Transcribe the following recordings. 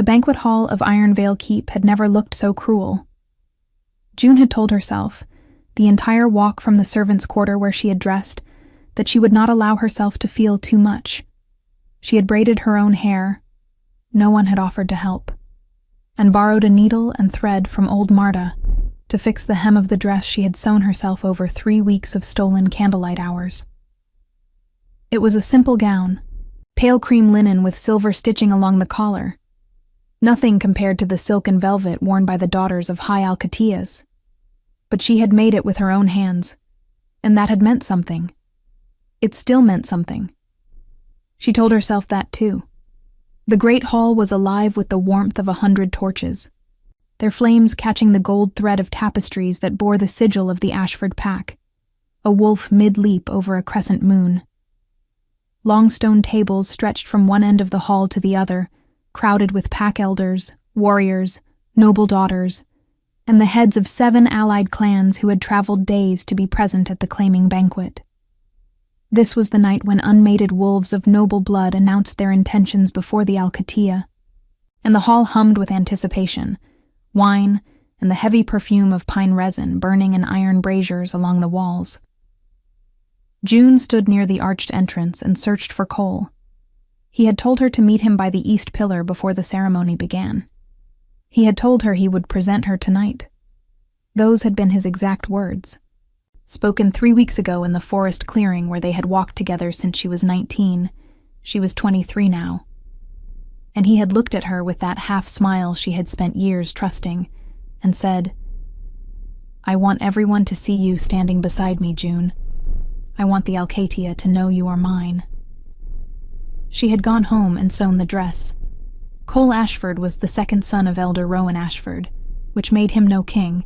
The banquet hall of Ironvale Keep had never looked so cruel. June had told herself, the entire walk from the servants' quarter where she had dressed, that she would not allow herself to feel too much. She had braided her own hair. No one had offered to help, and borrowed a needle and thread from old Marta to fix the hem of the dress she had sewn herself over 3 weeks of stolen candlelight hours. It was a simple gown, pale cream linen with silver stitching along the collar, nothing compared to the silk and velvet worn by the daughters of high Alcatias. But she had made it with her own hands, and that had meant something. It still meant something. She told herself that too. The great hall was alive with the warmth of 100 torches, their flames catching the gold thread of tapestries that bore the sigil of the Ashford pack, a wolf mid-leap over a crescent moon. Long stone tables stretched from one end of the hall to the other, crowded with pack elders, warriors, noble daughters, and the heads of 7 allied clans who had traveled days to be present at the claiming banquet. This was the night when unmated wolves of noble blood announced their intentions before the Alcatia, and the hall hummed with anticipation, wine and the heavy perfume of pine resin burning in iron braziers along the walls. June stood near the arched entrance and searched for Cole. He had told her to meet him by the east pillar before the ceremony began. He had told her he would present her tonight. Those had been his exact words, spoken 3 weeks ago in the forest clearing where they had walked together since she was 19. She was 23 now. And he had looked at her with that half-smile she had spent years trusting, and said, "I want everyone to see you standing beside me, June. I want the Alcatia to know you are mine." She had gone home and sewn the dress. Cole Ashford was the second son of Elder Rowan Ashford, which made him no king,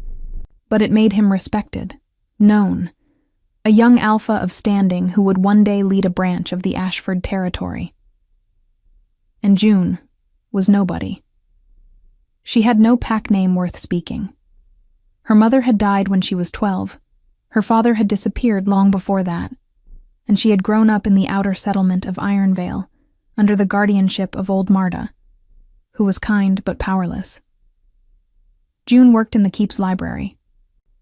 but it made him respected, known, a young alpha of standing who would one day lead a branch of the Ashford territory. And June was nobody. She had no pack name worth speaking. Her mother had died when she was 12. Her father had disappeared long before that, and she had grown up in the outer settlement of Ironvale, under the guardianship of old Marta, who was kind but powerless. June worked in the keep's library,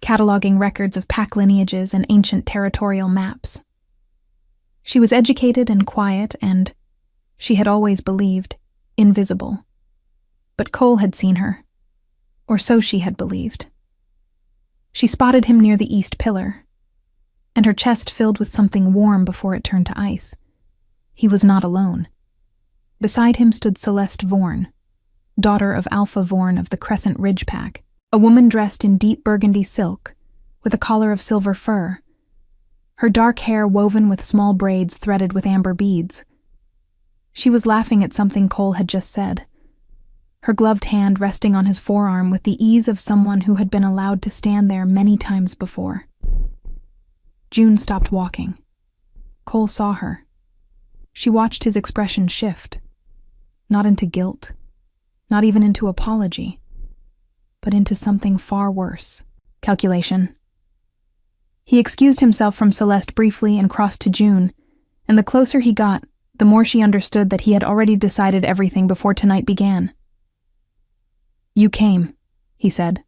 cataloging records of pack lineages and ancient territorial maps. She was educated and quiet and, she had always believed, invisible. But Cole had seen her, or so she had believed. She spotted him near the east pillar, and her chest filled with something warm before it turned to ice. He was not alone. Beside him stood Celeste Vorn, daughter of Alpha Vorn of the Crescent Ridge Pack, a woman dressed in deep burgundy silk, with a collar of silver fur, her dark hair woven with small braids threaded with amber beads. She was laughing at something Cole had just said, her gloved hand resting on his forearm with the ease of someone who had been allowed to stand there many times before. June stopped walking. Cole saw her. She watched his expression shift, not into guilt, not even into apology, but into something far worse. Calculation. He excused himself from Celeste briefly and crossed to June, and the closer he got, the more she understood that he had already decided everything before tonight began. "You came," he said.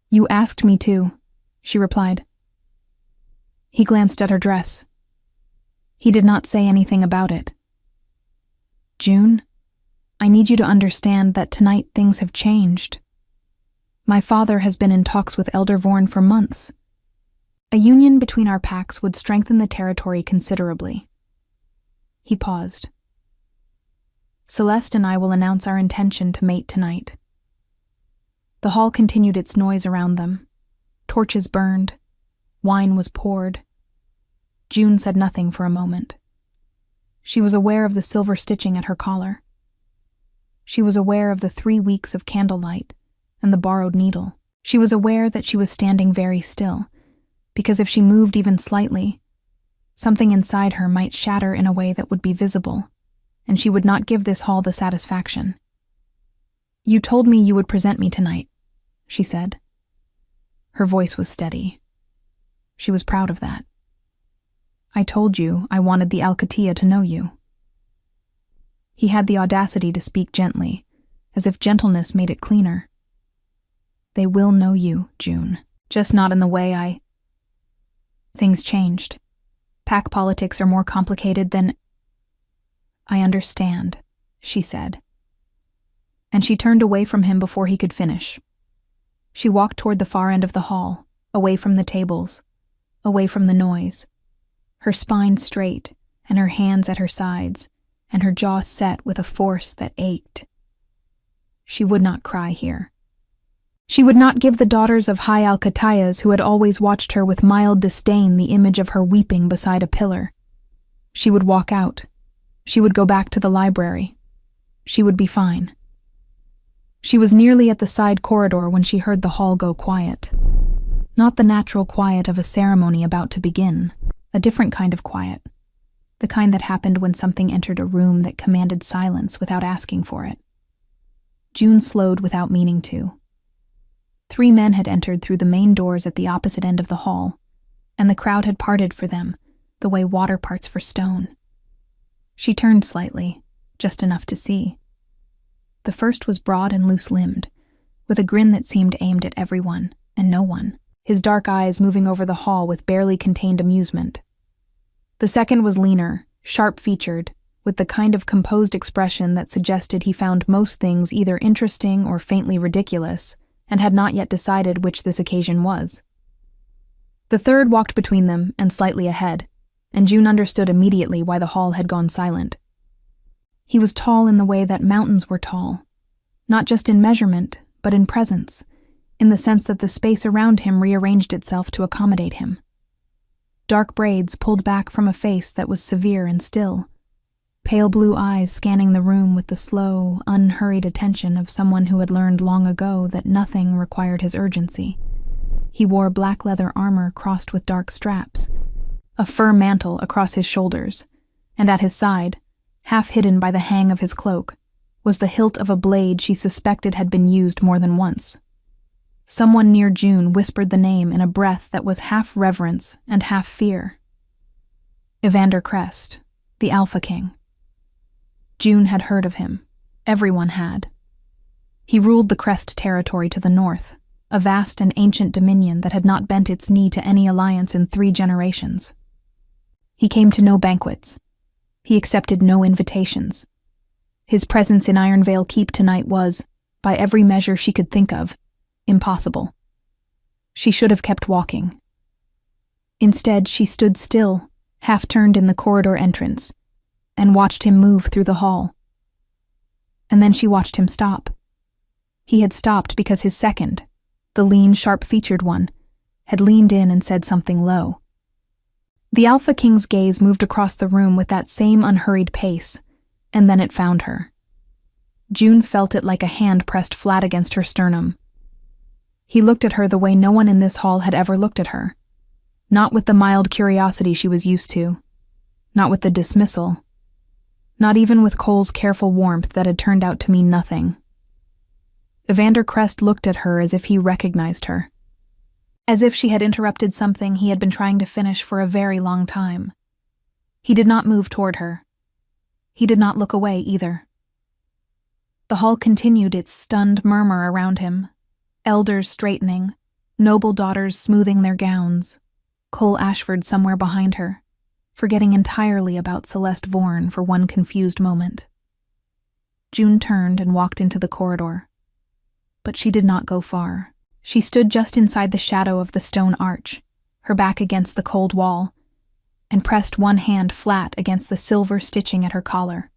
"You asked me to," she replied. He glanced at her dress. He did not say anything about it. "June, I need you to understand that tonight things have changed. My father has been in talks with Elder Vorn for months. A union between our packs would strengthen the territory considerably." He paused. "Celeste and I will announce our intention to mate tonight." The hall continued its noise around them. Torches burned. Wine was poured. June said nothing for a moment. She was aware of the silver stitching at her collar. She was aware of the 3 weeks of candlelight and the borrowed needle. She was aware that she was standing very still, because if she moved even slightly, something inside her might shatter in a way that would be visible, and she would not give this hall the satisfaction. "You told me you would present me tonight," she said. Her voice was steady. She was proud of that. "I told you I wanted the Alcatia to know you." He had the audacity to speak gently, as if gentleness made it cleaner. "They will know you, June. Just not in the way I—" Things changed. Pack politics are more complicated than— "I understand," she said. And she turned away from him before he could finish. She walked toward the far end of the hall, away from the tables, away from the noise, her spine straight and her hands at her sides, and her jaw set with a force that ached. She would not cry here. She would not give the daughters of High Alcatayas, who had always watched her with mild disdain, the image of her weeping beside a pillar. She would walk out. She would go back to the library. She would be fine. She was nearly at the side corridor when she heard the hall go quiet. Not the natural quiet of a ceremony about to begin, a different kind of quiet. The kind that happened when something entered a room that commanded silence without asking for it. June slowed without meaning to. 3 men had entered through the main doors at the opposite end of the hall, and the crowd had parted for them, the way water parts for stone. She turned slightly, just enough to see. The first was broad and loose-limbed, with a grin that seemed aimed at everyone and no one, his dark eyes moving over the hall with barely contained amusement. The second was leaner, sharp-featured, with the kind of composed expression that suggested he found most things either interesting or faintly ridiculous, and had not yet decided which this occasion was. The third walked between them and slightly ahead, and June understood immediately why the hall had gone silent. He was tall in the way that mountains were tall, not just in measurement, but in presence, in the sense that the space around him rearranged itself to accommodate him. Dark braids pulled back from a face that was severe and still, pale blue eyes scanning the room with the slow, unhurried attention of someone who had learned long ago that nothing required his urgency. He wore black leather armor crossed with dark straps, a fur mantle across his shoulders, and at his side, half hidden by the hang of his cloak, was the hilt of a blade she suspected had been used more than once. Someone near June whispered the name in a breath that was half reverence and half fear. Evander Crest, the Alpha King. June had heard of him. Everyone had. He ruled the Crest territory to the north, a vast and ancient dominion that had not bent its knee to any alliance in 3 generations. He came to no banquets. He accepted no invitations. His presence in Ironvale Keep tonight was, by every measure she could think of, impossible. She should have kept walking. Instead, she stood still, half-turned in the corridor entrance, and watched him move through the hall. And then she watched him stop. He had stopped because his second, the lean, sharp-featured one, had leaned in and said something low. The Alpha King's gaze moved across the room with that same unhurried pace, and then it found her. June felt it like a hand pressed flat against her sternum. He looked at her the way no one in this hall had ever looked at her. Not with the mild curiosity she was used to. Not with the dismissal. Not even with Cole's careful warmth that had turned out to mean nothing. Evander Crest looked at her as if he recognized her. As if she had interrupted something he had been trying to finish for a very long time. He did not move toward her. He did not look away either. The hall continued its stunned murmur around him. Elders straightening, noble daughters smoothing their gowns, Cole Ashford somewhere behind her, forgetting entirely about Celeste Vaughan for one confused moment. June turned and walked into the corridor. But she did not go far. She stood just inside the shadow of the stone arch, her back against the cold wall, and pressed one hand flat against the silver stitching at her collar.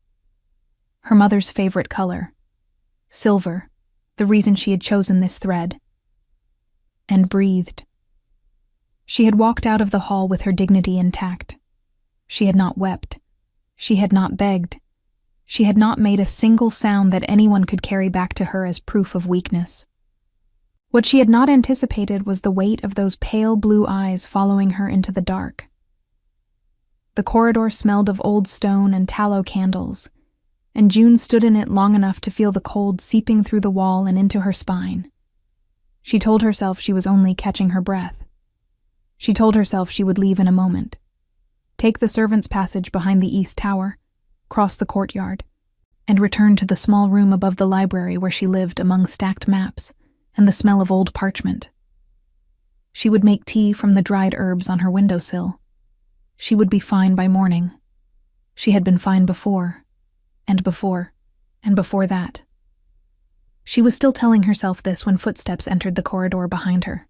Her mother's favorite color. Silver, the reason she had chosen this thread. And breathed. She had walked out of the hall with her dignity intact. She had not wept. She had not begged. She had not made a single sound that anyone could carry back to her as proof of weakness. What she had not anticipated was the weight of those pale blue eyes following her into the dark. The corridor smelled of old stone and tallow candles, and June stood in it long enough to feel the cold seeping through the wall and into her spine. She told herself she was only catching her breath. She told herself she would leave in a moment. Take the servants' passage behind the east tower, cross the courtyard, and return to the small room above the library where she lived among stacked maps and the smell of old parchment. She would make tea from the dried herbs on her windowsill. She would be fine by morning. She had been fine before, and before, and before that. She was still telling herself this when footsteps entered the corridor behind her.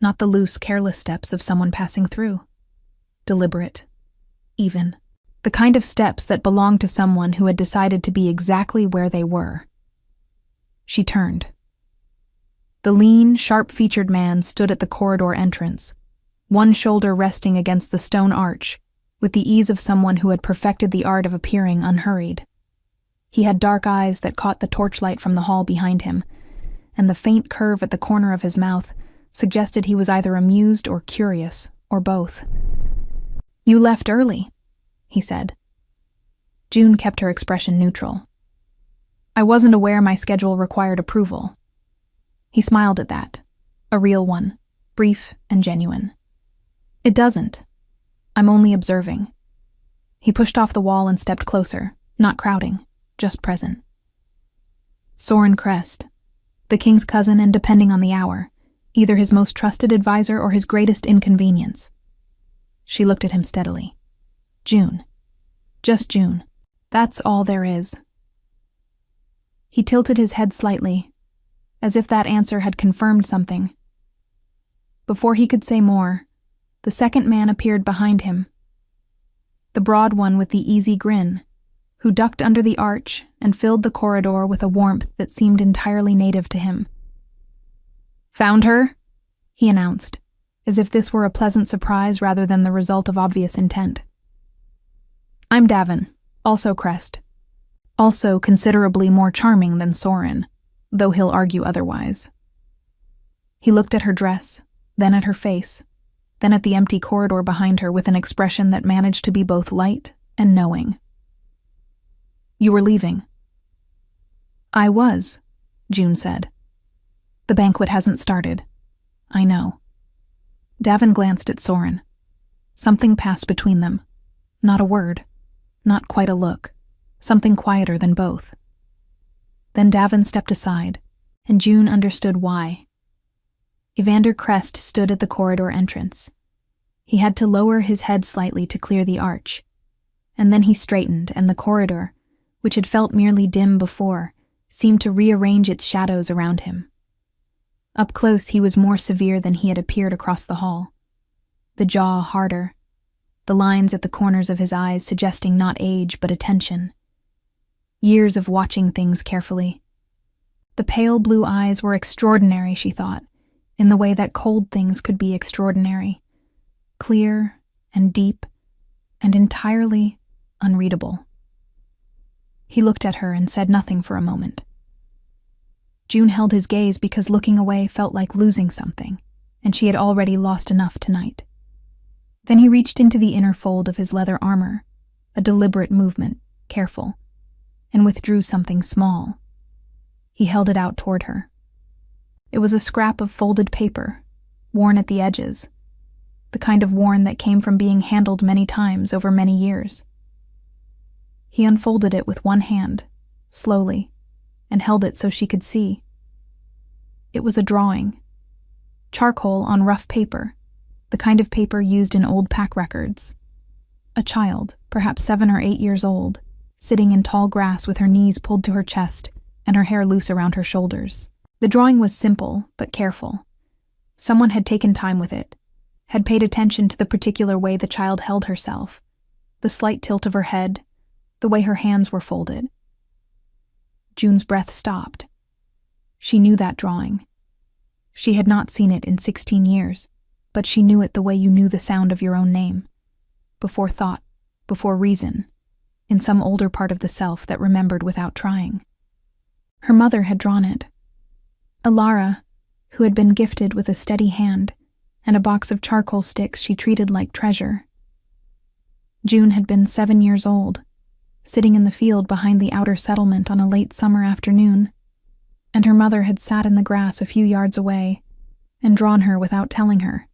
Not the loose, careless steps of someone passing through. Deliberate. Even. The kind of steps that belonged to someone who had decided to be exactly where they were. She turned. The lean, sharp-featured man stood at the corridor entrance, one shoulder resting against the stone arch, with the ease of someone who had perfected the art of appearing unhurried. He had dark eyes that caught the torchlight from the hall behind him, and the faint curve at the corner of his mouth suggested he was either amused or curious, or both. "You left early," he said. June kept her expression neutral. "I wasn't aware my schedule required approval." He smiled at that, a real one, brief and genuine. "It doesn't. I'm only observing." He pushed off the wall and stepped closer, not crowding, just present. Soren Crest, the king's cousin and, depending on the hour, either his most trusted advisor or his greatest inconvenience. She looked at him steadily. "June. Just June. That's all there is." He tilted his head slightly, as if that answer had confirmed something. Before he could say more, the second man appeared behind him. The broad one with the easy grin, who ducked under the arch and filled the corridor with a warmth that seemed entirely native to him. "Found her?" he announced, as if this were a pleasant surprise rather than the result of obvious intent. "I'm Davin, also Crest. Also considerably more charming than Soren, though he'll argue otherwise." He looked at her dress, then at her face, then at the empty corridor behind her with an expression that managed to be both light and knowing. "You were leaving." "I was," June said. "The banquet hasn't started. I know." Davin glanced at Soren. Something passed between them. Not a word. Not quite a look. Something quieter than both. Then Davin stepped aside, and June understood why. Evander Crest stood at the corridor entrance. He had to lower his head slightly to clear the arch, and then he straightened, and the corridor, which had felt merely dim before, seemed to rearrange its shadows around him. Up close he was more severe than he had appeared across the hall. The jaw harder, the lines at the corners of his eyes suggesting not age but attention. Years of watching things carefully. The pale blue eyes were extraordinary, she thought, in the way that cold things could be extraordinary. Clear and deep and entirely unreadable. He looked at her and said nothing for a moment. June held his gaze because looking away felt like losing something, and she had already lost enough tonight. Then he reached into the inner fold of his leather armor, a deliberate movement, careful, and withdrew something small. He held it out toward her. It was a scrap of folded paper, worn at the edges, the kind of worn that came from being handled many times over many years. He unfolded it with one hand, slowly, and held it so she could see. It was a drawing. Charcoal on rough paper, the kind of paper used in old pack records. A child, perhaps 7 or 8 years old, sitting in tall grass with her knees pulled to her chest and her hair loose around her shoulders. The drawing was simple, but careful. Someone had taken time with it, had paid attention to the particular way the child held herself, the slight tilt of her head, the way her hands were folded. June's breath stopped. She knew that drawing. She had not seen it in 16 years, but she knew it the way you knew the sound of your own name. Before thought, before reason, in some older part of the self that remembered without trying. Her mother had drawn it. Alara, who had been gifted with a steady hand and a box of charcoal sticks she treated like treasure. June had been 7 years old, sitting in the field behind the outer settlement on a late summer afternoon, and her mother had sat in the grass a few yards away and drawn her without telling her,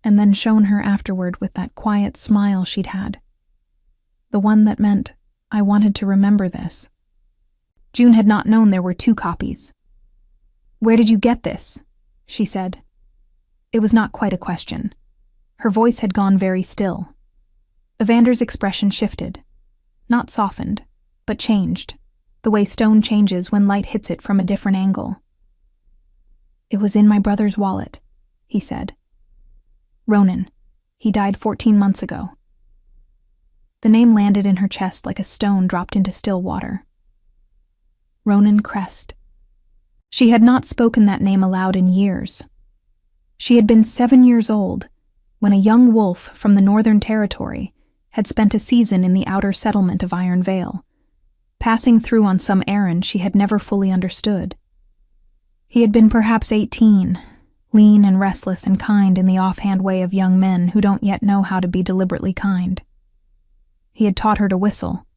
and then shown her afterward with that quiet smile she'd had, the one that meant, I wanted to remember this. June had not known there were 2 copies. "Where did you get this?" she said. It was not quite a question. Her voice had gone very still. Evander's expression shifted. Not softened, but changed, the way stone changes when light hits it from a different angle. "It was in my brother's wallet," he said. "Ronan. He died 14 months ago." The name landed in her chest like a stone dropped into still water. Ronan Crest. She had not spoken that name aloud in years. She had been 7 years old when a young wolf from the Northern Territory had spent a season in the outer settlement of Iron Vale, passing through on some errand she had never fully understood. He had been perhaps 18, lean and restless and kind in the offhand way of young men who don't yet know how to be deliberately kind. He had taught her to whistle.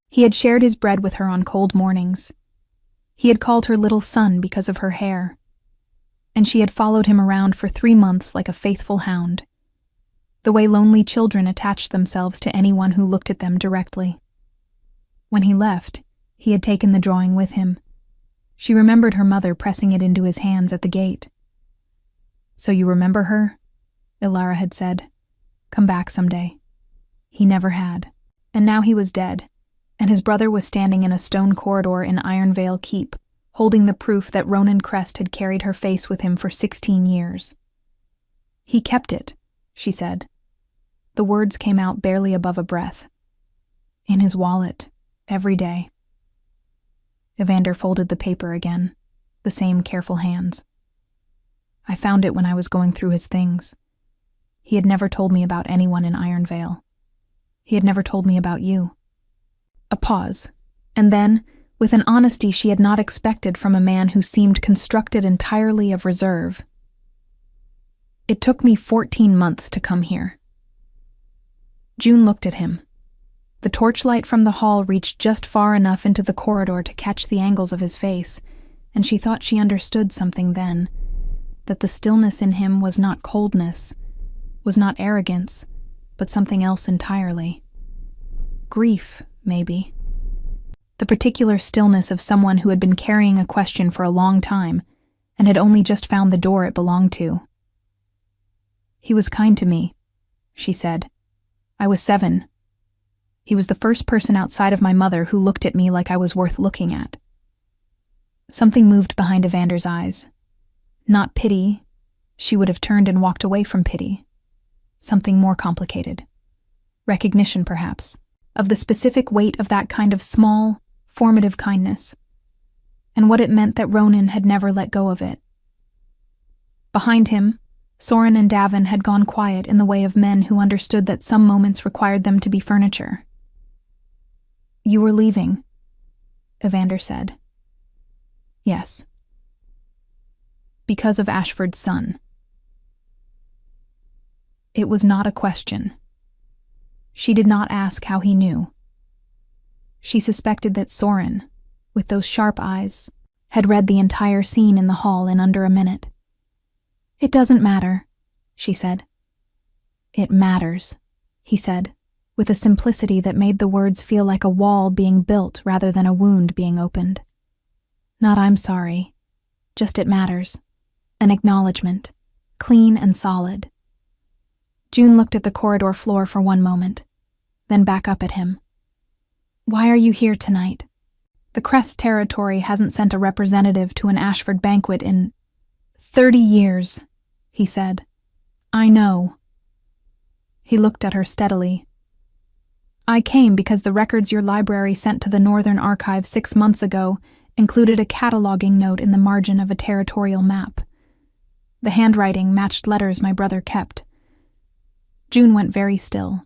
He had shared his bread with her on cold mornings. He had called her little son because of her hair. And she had followed him around for 3 months like a faithful hound, the way lonely children attach themselves to anyone who looked at them directly. When he left, he had taken the drawing with him. She remembered her mother pressing it into his hands at the gate. "So you remember her?" Ilara had said. "Come back someday." He never had. And now he was dead, and his brother was standing in a stone corridor in Iron Vale Keep, holding the proof that Ronan Crest had carried her face with him for 16 years. "He kept it," she said. The words came out barely above a breath. "In his wallet, every day." Evander folded the paper again, the same careful hands. "I found it when I was going through his things. He had never told me about anyone in Iron Vale. He had never told me about you." A pause, and then, with an honesty she had not expected from a man who seemed constructed entirely of reserve. "It took me 14 months to come here." June looked at him. The torchlight from the hall reached just far enough into the corridor to catch the angles of his face, and she thought she understood something then, that the stillness in him was not coldness, was not arrogance, but something else entirely. Grief, maybe. The particular stillness of someone who had been carrying a question for a long time and had only just found the door it belonged to. "He was kind to me," she said. "I was 7. He was the first person outside of my mother who looked at me like I was worth looking at." Something moved behind Evander's eyes. Not pity. She would have turned and walked away from pity. Something more complicated. Recognition, perhaps, of the specific weight of that kind of small, formative kindness, and what it meant that Ronan had never let go of it. Behind him, Soren and Davin had gone quiet in the way of men who understood that some moments required them to be furniture. "You were leaving," Evander said. "Yes." "Because of Ashford's son." It was not a question. She did not ask how he knew. She suspected that Soren, with those sharp eyes, had read the entire scene in the hall in under a minute. "It doesn't matter," she said. "It matters," he said, with a simplicity that made the words feel like a wall being built rather than a wound being opened. "Not I'm sorry. Just it matters. An acknowledgement, clean and solid." June looked at the corridor floor for one moment, then back up at him. "Why are you here tonight? The Crest territory hasn't sent a representative to an Ashford banquet in 30 years, he said. "I know." He looked at her steadily. "I came because the records your library sent to the Northern Archive 6 months ago included a cataloging note in the margin of a territorial map. The handwriting matched letters my brother kept." June went very still.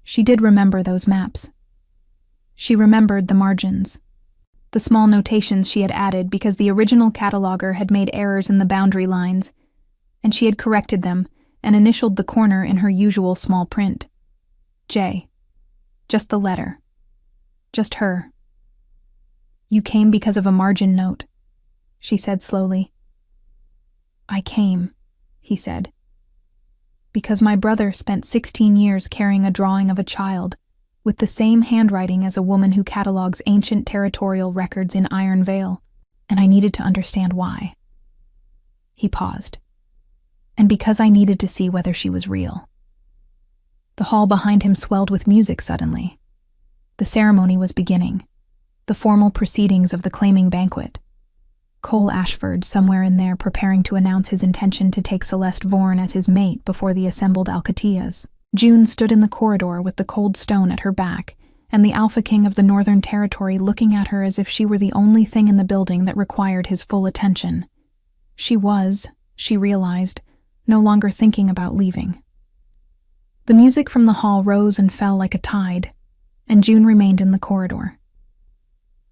She did remember those maps. She remembered the margins, the small notations she had added because the original cataloger had made errors in the boundary lines, and she had corrected them and initialed the corner in her usual small print. J. Just the letter. Just her. "You came because of a margin note," she said slowly. "I came," he said, "because my brother spent 16 years carrying a drawing of a child with the same handwriting as a woman who catalogs ancient territorial records in Iron Vale, and I needed to understand why. He paused. And because I needed to see whether she was real. The hall behind him swelled with music suddenly. The ceremony was beginning, the formal proceedings of the claiming banquet. Cole Ashford, somewhere in there, preparing to announce his intention to take Celeste Vaughan as his mate before the assembled Alcatias. June stood in the corridor with the cold stone at her back, and the Alpha King of the Northern Territory looking at her as if she were the only thing in the building that required his full attention. She was, she realized, no longer thinking about leaving. The music from the hall rose and fell like a tide, and June remained in the corridor.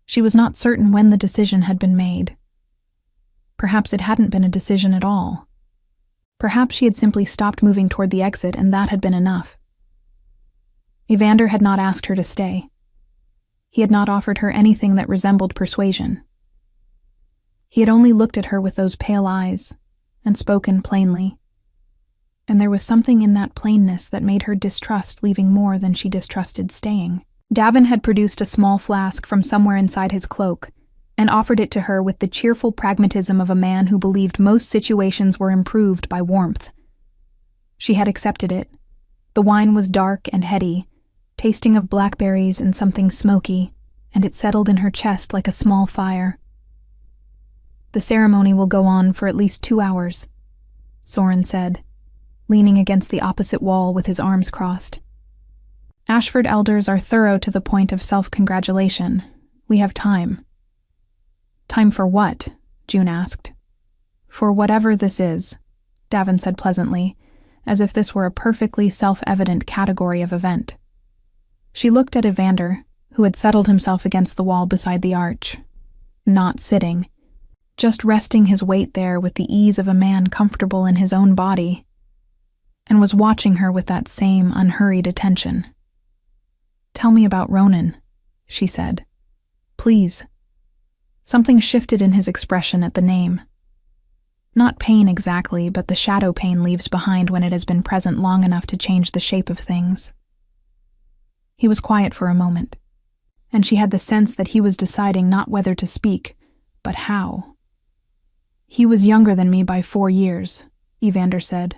She was not certain when the decision had been made. Perhaps it hadn't been a decision at all. Perhaps she had simply stopped moving toward the exit and that had been enough. Evander had not asked her to stay. He had not offered her anything that resembled persuasion. He had only looked at her with those pale eyes and spoken plainly. And there was something in that plainness that made her distrust leaving more than she distrusted staying. Davin had produced a small flask from somewhere inside his cloak and offered it to her with the cheerful pragmatism of a man who believed most situations were improved by warmth. She had accepted it. The wine was dark and heady, tasting of blackberries and something smoky, and it settled in her chest like a small fire. The ceremony will go on for at least 2 hours, Soren said, leaning against the opposite wall with his arms crossed. Ashford elders are thorough to the point of self-congratulation. We have time. Time for what? June asked. For whatever this is, Davin said pleasantly, as if this were a perfectly self-evident category of event. She looked at Evander, who had settled himself against the wall beside the arch, not sitting, just resting his weight there with the ease of a man comfortable in his own body, and was watching her with that same unhurried attention. Tell me about Ronan, she said. Please. Something shifted in his expression at the name. Not pain exactly, but the shadow pain leaves behind when it has been present long enough to change the shape of things. He was quiet for a moment, and she had the sense that he was deciding not whether to speak, but how. He was younger than me by 4 years, Evander said.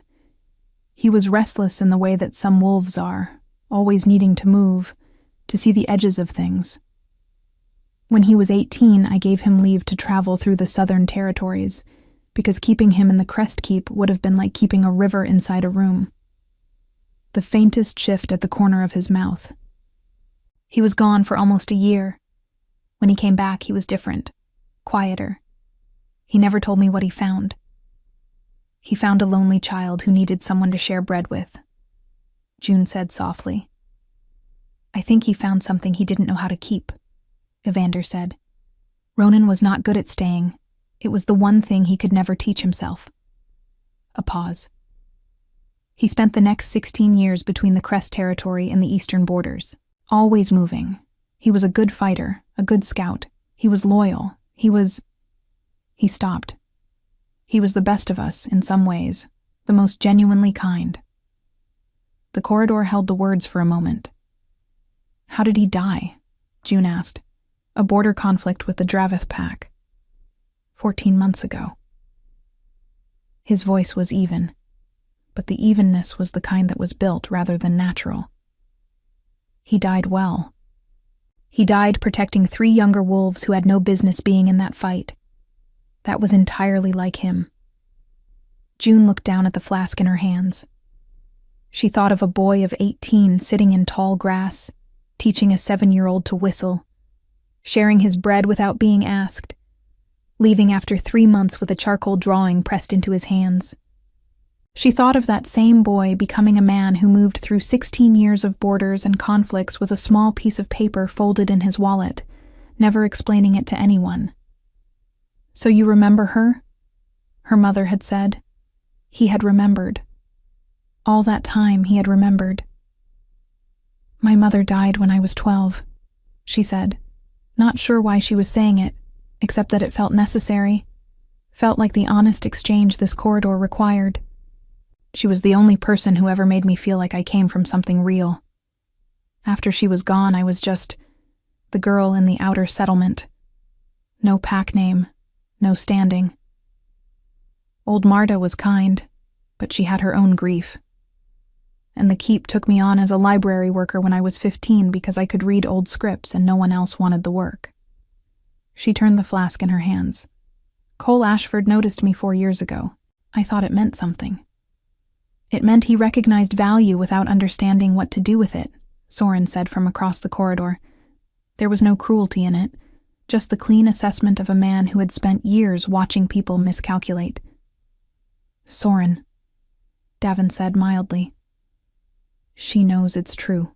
He was restless in the way that some wolves are, always needing to move, to see the edges of things. When he was 18, I gave him leave to travel through the southern territories, because keeping him in the Crest Keep would have been like keeping a river inside a room. The faintest shift at the corner of his mouth. He was gone for almost a year. When he came back, he was different, quieter. He never told me what he found. He found a lonely child who needed someone to share bread with, June said softly. I think he found something he didn't know how to keep, Evander said. Ronan was not good at staying. It was the one thing he could never teach himself. A pause. He spent the next 16 years between the Crest territory and the eastern borders, always moving. He was a good fighter, a good scout. He was loyal. He stopped. He was the best of us, in some ways, the most genuinely kind. The corridor held the words for a moment. How did he die? June asked. A border conflict with the Dravith pack. 14 months ago. His voice was even, but the evenness was the kind that was built rather than natural. He died well. He died protecting 3 younger wolves who had no business being in that fight. That was entirely like him. June looked down at the flask in her hands. She thought of a boy of 18 sitting in tall grass, teaching a 7-year-old to whistle, sharing his bread without being asked, leaving after 3 months with a charcoal drawing pressed into his hands. She thought of that same boy becoming a man who moved through 16 years of borders and conflicts with a small piece of paper folded in his wallet, never explaining it to anyone. So you remember her? Her mother had said. He had remembered. All that time he had remembered. My mother died when I was 12, she said, not sure why she was saying it, except that it felt necessary, felt like the honest exchange this corridor required. She was the only person who ever made me feel like I came from something real. After she was gone, I was just the girl in the outer settlement. No pack name, no standing. Old Marta was kind, but she had her own grief. And the keep took me on as a library worker when I was 15 because I could read old scripts and no one else wanted the work. She turned the flask in her hands. Cole Ashford noticed me 4 years ago. I thought it meant something. It meant he recognized value without understanding what to do with it, Soren said from across the corridor. There was no cruelty in it, just the clean assessment of a man who had spent years watching people miscalculate. Soren, Davin said mildly. She knows it's true,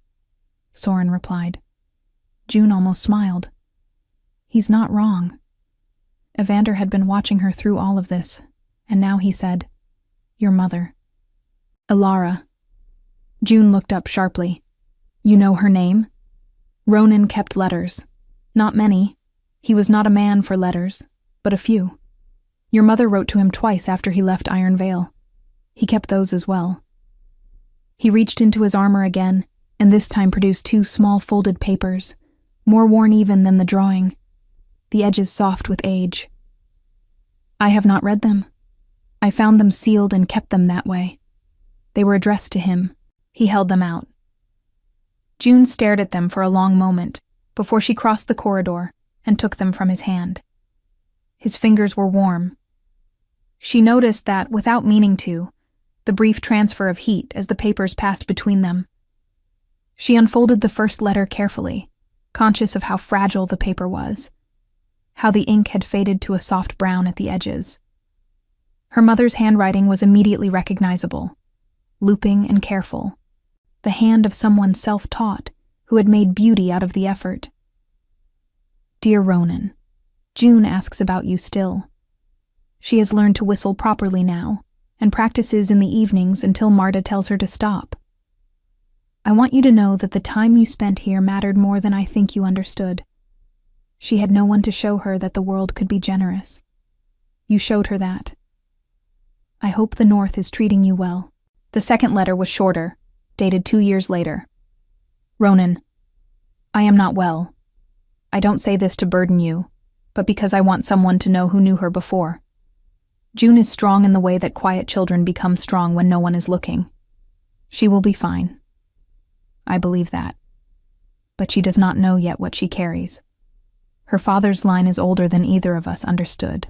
Soren replied. June almost smiled. He's not wrong. Evander had been watching her through all of this, and now he said, Your mother. Ilara. June looked up sharply. You know her name? Ronan kept letters. Not many. He was not a man for letters, but a few. Your mother wrote to him twice after he left Iron Vale. He kept those as well. He reached into his armor again, and this time produced 2 small folded papers, more worn even than the drawing, the edges soft with age. I have not read them. I found them sealed and kept them that way. They were addressed to him. He held them out. June stared at them for a long moment before she crossed the corridor and took them from his hand. His fingers were warm. She noticed that, without meaning to, the brief transfer of heat as the papers passed between them. She unfolded the first letter carefully, conscious of how fragile the paper was, how the ink had faded to a soft brown at the edges. Her mother's handwriting was immediately recognizable, looping and careful, the hand of someone self-taught who had made beauty out of the effort. Dear Ronan, June asks about you still. She has learned to whistle properly now, and practices in the evenings until Marta tells her to stop. I want you to know that the time you spent here mattered more than I think you understood. She had no one to show her that the world could be generous. You showed her that. I hope the North is treating you well. The second letter was shorter, dated 2 years later. Ronan, I am not well. I don't say this to burden you, but because I want someone to know who knew her before. June is strong in the way that quiet children become strong when no one is looking. She will be fine. I believe that. But she does not know yet what she carries. Her father's line is older than either of us understood.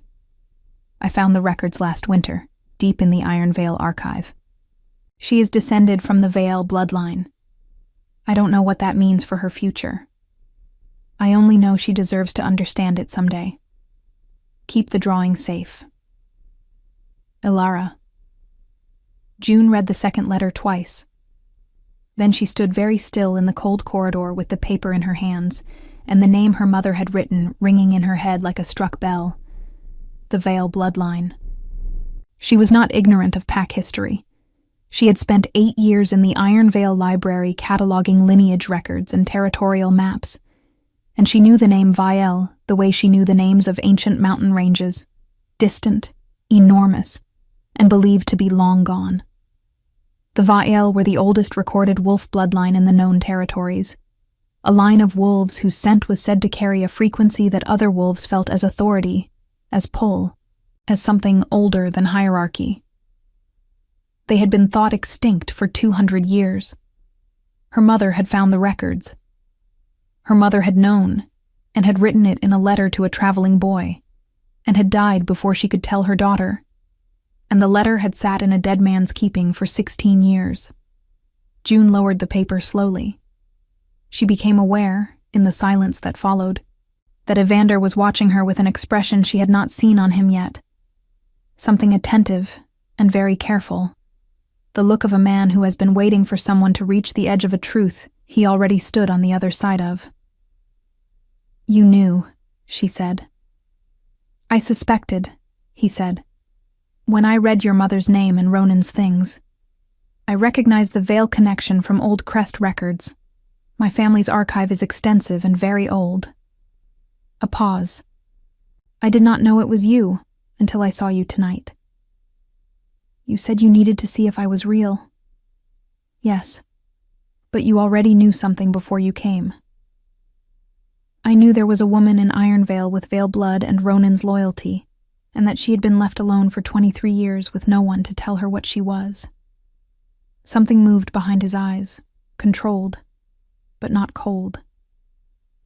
I found the records last winter, deep in the Iron Vale archive. She is descended from the Vale bloodline. I don't know what that means for her future. I only know she deserves to understand it someday. Keep the drawing safe. Ilara. June read the second letter twice. Then she stood very still in the cold corridor with the paper in her hands, and the name her mother had written ringing in her head like a struck bell. The Vale bloodline. She was not ignorant of pack history. She had spent 8 years in the Iron Vale Library cataloging lineage records and territorial maps, and she knew the name Vael the way she knew the names of ancient mountain ranges, distant, enormous, and believed to be long gone. The Vael were the oldest recorded wolf bloodline in the known territories, a line of wolves whose scent was said to carry a frequency that other wolves felt as authority, as pull, as something older than hierarchy. They had been thought extinct for 200 years. Her mother had found the records. Her mother had known, and had written it in a letter to a traveling boy, and had died before she could tell her daughter, and the letter had sat in a dead man's keeping for 16 years. June lowered the paper slowly. She became aware, in the silence that followed, that Evander was watching her with an expression she had not seen on him yet. Something attentive and very careful. The look of a man who has been waiting for someone to reach the edge of a truth he already stood on the other side of. You knew, she said. I suspected, he said. When I read your mother's name in Ronan's things, I recognized the Vale connection from old Crest records. My family's archive is extensive and very old. A pause. I did not know it was you until I saw you tonight. You said you needed to see if I was real. Yes. But you already knew something before you came. I knew there was a woman in Ironvale with Vale blood and Ronan's loyalty, and that she had been left alone for 23 years with no one to tell her what she was. Something moved behind his eyes, controlled, but not cold.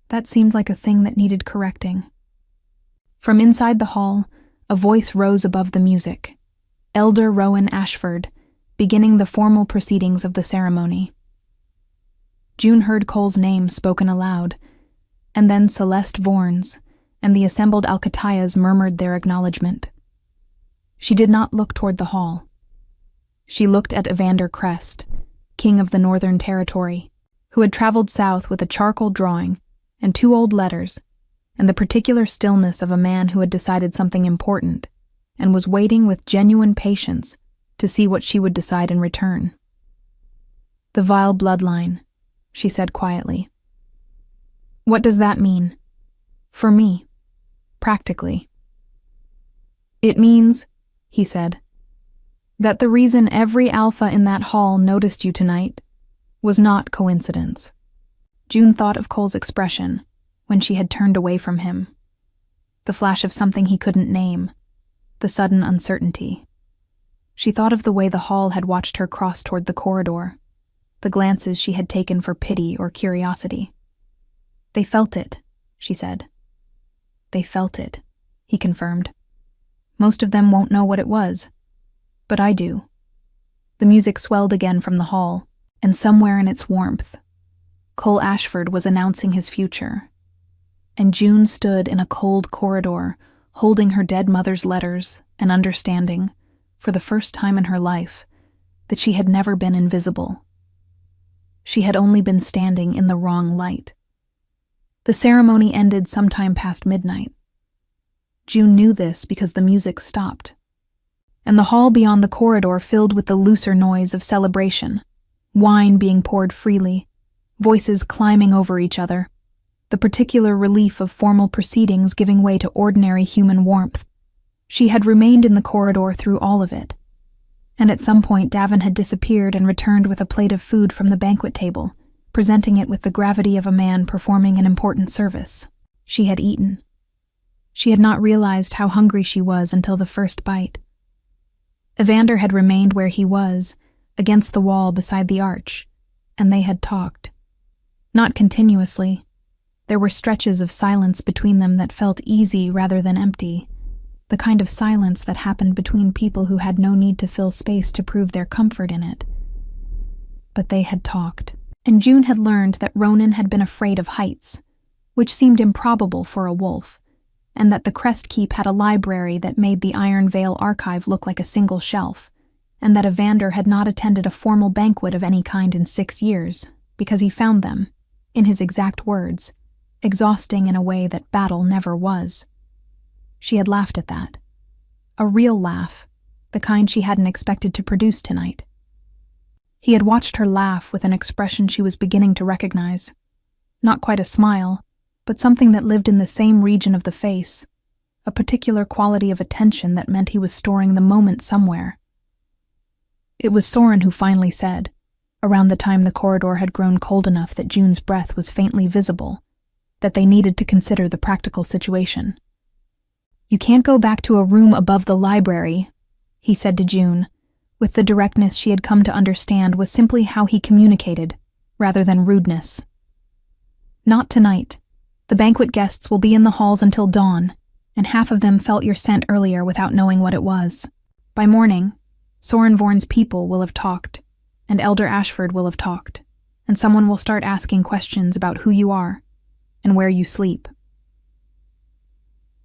That seemed like a thing that needed correcting. From inside the hall, a voice rose above the music. Elder Rowan Ashford, beginning the formal proceedings of the ceremony. June heard Cole's name spoken aloud, and then Celeste Vaughan's, and the assembled Alcatayas murmured their acknowledgement. She did not look toward the hall. She looked at Evander Crest, king of the Northern Territory, who had traveled south with a charcoal drawing and 2 old letters, and the particular stillness of a man who had decided something important, and was waiting with genuine patience to see what she would decide in return. "The vile bloodline," she said quietly. "What does that mean? For me, practically." "It means," he said, "that the reason every alpha in that hall noticed you tonight was not coincidence." June thought of Cole's expression when she had turned away from him. The flash of something he couldn't name, the sudden uncertainty. She thought of the way the hall had watched her cross toward the corridor, the glances she had taken for pity or curiosity. "They felt it," she said. "They felt it," he confirmed. "Most of them won't know what it was, but I do." The music swelled again from the hall, and somewhere in its warmth, Cole Ashford was announcing his future. And June stood in a cold corridor, holding her dead mother's letters and understanding, for the first time in her life, that she had never been invisible. She had only been standing in the wrong light. The ceremony ended sometime past midnight. June knew this because the music stopped, and the hall beyond the corridor filled with the looser noise of celebration, wine being poured freely, voices climbing over each other, the particular relief of formal proceedings giving way to ordinary human warmth. She had remained in the corridor through all of it, and at some point Davin had disappeared and returned with a plate of food from the banquet table, presenting it with the gravity of a man performing an important service. She had eaten. She had not realized how hungry she was until the first bite. Evander had remained where he was, against the wall beside the arch, and they had talked. Not continuously. There were stretches of silence between them that felt easy rather than empty, the kind of silence that happened between people who had no need to fill space to prove their comfort in it. But they had talked, and June had learned that Ronan had been afraid of heights, which seemed improbable for a wolf, and that the Crest Keep had a library that made the Iron Vale archive look like a single shelf, and that Evander had not attended a formal banquet of any kind in 6 years, because he found them, in his exact words, exhausting in a way that battle never was. She had laughed at that. A real laugh, the kind she hadn't expected to produce tonight. He had watched her laugh with an expression she was beginning to recognize. Not quite a smile, but something that lived in the same region of the face, a particular quality of attention that meant he was storing the moment somewhere. It was Soren who finally said, around the time the corridor had grown cold enough that June's breath was faintly visible, that they needed to consider the practical situation. "You can't go back to a room above the library," he said to June, with the directness she had come to understand was simply how he communicated, rather than rudeness. "Not tonight. The banquet guests will be in the halls until dawn, and half of them felt your scent earlier without knowing what it was. By morning, Soren Vorn's people will have talked, and Elder Ashford will have talked, and someone will start asking questions about who you are, and where you sleep."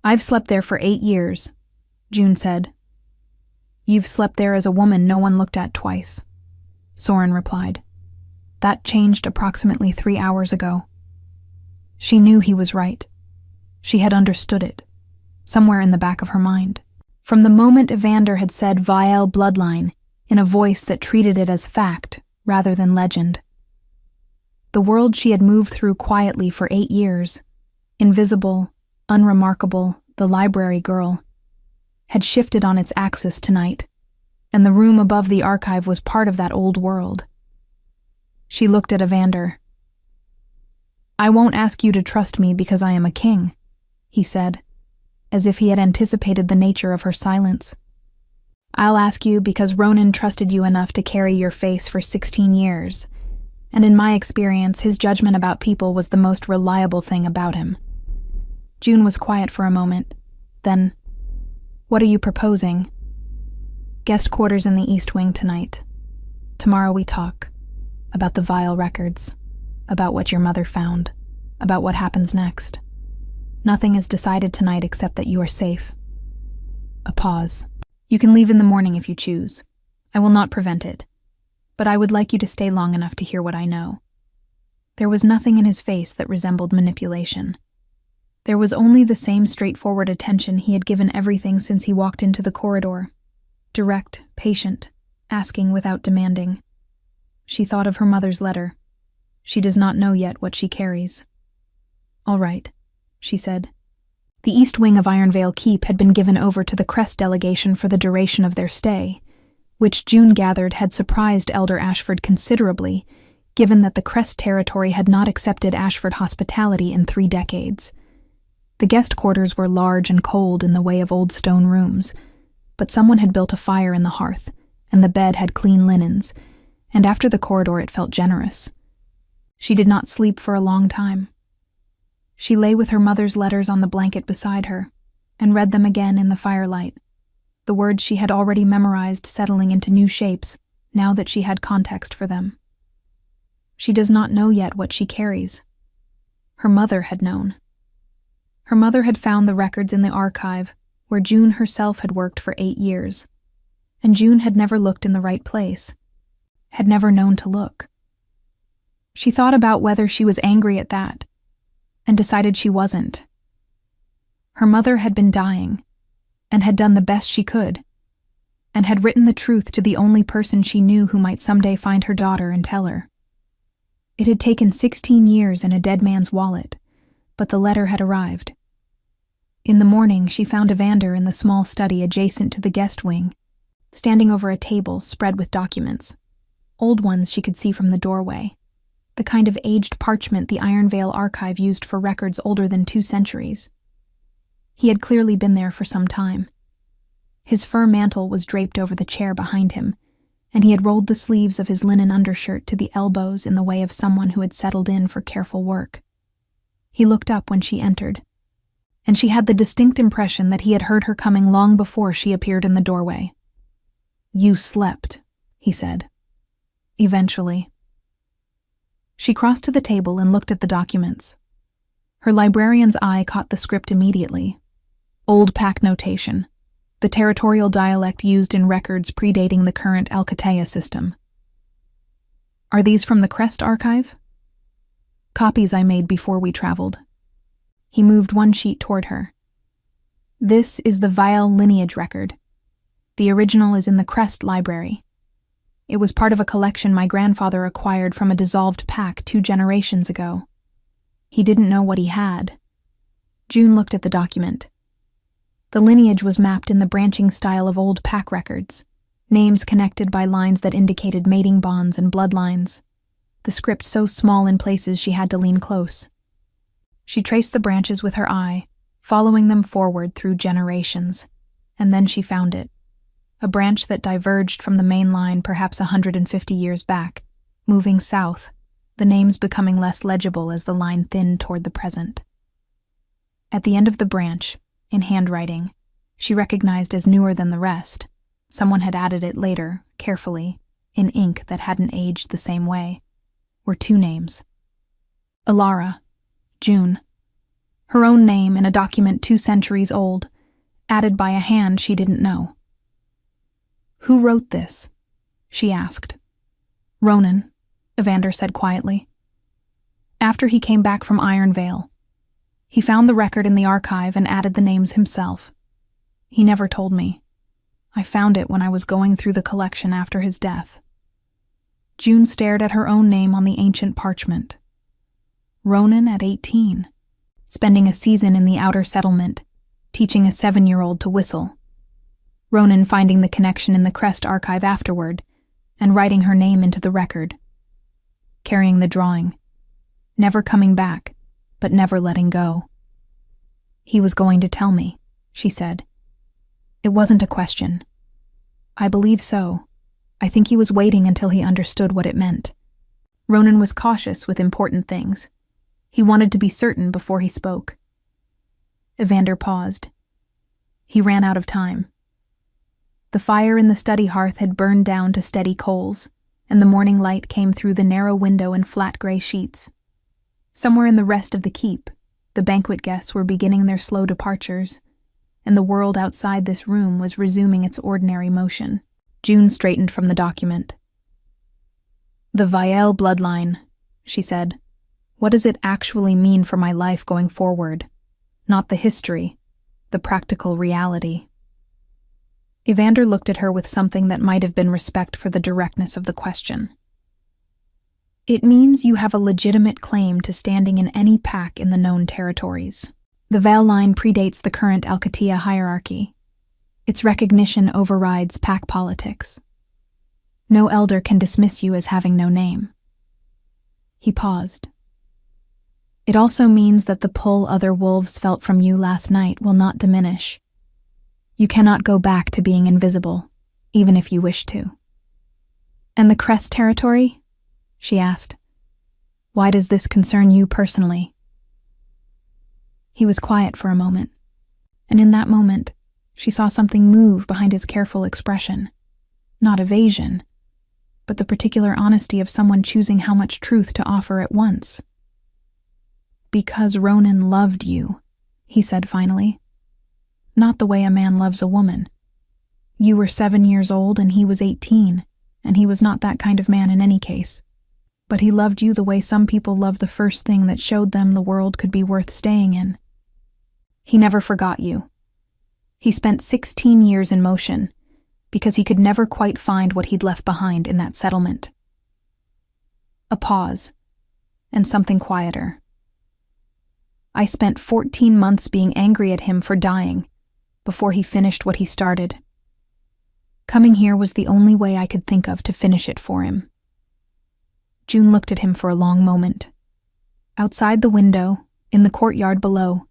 "I've slept there for 8 years, June said. "You've slept there as a woman no one looked at twice," Soren replied. "That changed approximately 3 hours ago." She knew he was right. She had understood it, somewhere in the back of her mind. From the moment Evander had said vile bloodline, in a voice that treated it as fact rather than legend. The world she had moved through quietly for 8 years, invisible, unremarkable, the library girl, had shifted on its axis tonight, and the room above the archive was part of that old world. She looked at Evander. "I won't ask you to trust me because I am a king," he said, as if he had anticipated the nature of her silence. "I'll ask you because Ronan trusted you enough to carry your face for 16 years, and in my experience, his judgment about people was the most reliable thing about him." June was quiet for a moment. Then, "What are you proposing?" "Guest quarters in the East Wing tonight. Tomorrow we talk. About the vile records. About what your mother found. About what happens next. Nothing is decided tonight except that you are safe." A pause. "You can leave in the morning if you choose. I will not prevent it. But I would like you to stay long enough to hear what I know." There was nothing in his face that resembled manipulation. There was only the same straightforward attention he had given everything since he walked into the corridor. Direct, patient, asking without demanding. She thought of her mother's letter. She does not know yet what she carries. "All right," she said. The East Wing of Ironvale Keep had been given over to the Crest delegation for the duration of their stay, which June gathered had surprised Elder Ashford considerably, given that the Crest territory had not accepted Ashford hospitality in 3 decades. The guest quarters were large and cold in the way of old stone rooms, but someone had built a fire in the hearth, and the bed had clean linens, and after the corridor it felt generous. She did not sleep for a long time. She lay with her mother's letters on the blanket beside her, and read them again in the firelight, the words she had already memorized settling into new shapes now that she had context for them. She does not know yet what she carries. Her mother had known. Her mother had found the records in the archive, where June herself had worked for 8 years, and June had never looked in the right place, had never known to look. She thought about whether she was angry at that, and decided she wasn't. Her mother had been dying, and had done the best she could, and had written the truth to the only person she knew who might someday find her daughter and tell her. It had taken 16 years and a dead man's wallet, but the letter had arrived. In the morning, she found Evander in the small study adjacent to the guest wing, standing over a table spread with documents, old ones she could see from the doorway, the kind of aged parchment the Ironvale archive used for records older than 2 centuries. He had clearly been there for some time. His fur mantle was draped over the chair behind him, and he had rolled the sleeves of his linen undershirt to the elbows in the way of someone who had settled in for careful work. He looked up when she entered, and she had the distinct impression that he had heard her coming long before she appeared in the doorway. "You slept," he said. "Eventually." She crossed to the table and looked at the documents. Her librarian's eye caught the script immediately. Old Pack notation, the territorial dialect used in records predating the current Alcatea system. "Are these from the Crest archive?" "Copies I made before we traveled." He moved one sheet toward her. "This is the Vile lineage record. The original is in the Crest library. It was part of a collection my grandfather acquired from a dissolved pack 2 generations ago. He didn't know what he had." June looked at the document. The lineage was mapped in the branching style of old pack records, names connected by lines that indicated mating bonds and bloodlines, the script so small in places she had to lean close. She traced the branches with her eye, following them forward through generations, and then she found it. A branch that diverged from the main line perhaps 150 years back, moving south, the names becoming less legible as the line thinned toward the present. At the end of the branch, in handwriting, she recognized as newer than the rest, someone had added it later, carefully, in ink that hadn't aged the same way, were 2 names. Alara, June. Her own name in a document 2 centuries old, added by a hand she didn't know. "Who wrote this?" she asked. "Ronan," Evander said quietly. "After he came back from Ironvale. He found the record in the archive and added the names himself. He never told me. I found it when I was going through the collection after his death." June stared at her own name on the ancient parchment. Ronan at 18, spending a season in the outer settlement, teaching a 7-year-old to whistle. Ronan finding the connection in the Crest archive afterward, and writing her name into the record. carrying the drawing, never coming back, but never letting go. "He was going to tell me," she said. "It wasn't a question. I believe so. I think he was waiting until he understood what it meant." Ronan was cautious with important things. He wanted to be certain before he spoke. Evander paused. He ran out of time. The fire in the study hearth had burned down to steady coals, and the morning light came through the narrow window in flat gray sheets. Somewhere in the rest of the keep, the banquet guests were beginning their slow departures, and the world outside this room was resuming its ordinary motion. June straightened from the document. "The Vielle bloodline," she said. "What does it actually mean for my life going forward? Not the history, the practical reality." Evander looked at her with something that might have been respect for the directness of the question. "It means you have a legitimate claim to standing in any pack in the known territories. The Vielle line predates the current Alcatia hierarchy. Its recognition overrides pack politics. No elder can dismiss you as having no name." He paused. "It also means that the pull other wolves felt from you last night will not diminish. You cannot go back to being invisible, even if you wish to." "And the Crest territory?" she asked. "Why does this concern you personally?" He was quiet for a moment, and in that moment, she saw something move behind his careful expression. Not evasion, but the particular honesty of someone choosing how much truth to offer at once. "Because Ronan loved you," he said finally. "Not the way a man loves a woman. You were 7 years old and he was 18, and he was not that kind of man in any case. But he loved you the way some people love the first thing that showed them the world could be worth staying in. He never forgot you. He spent 16 years in motion, because he could never quite find what he'd left behind in that settlement." A pause, and something quieter. "I spent 14 months being angry at him for dying, before he finished what he started. Coming here was the only way I could think of to finish it for him." June looked at him for a long moment. Outside the window, in the courtyard below,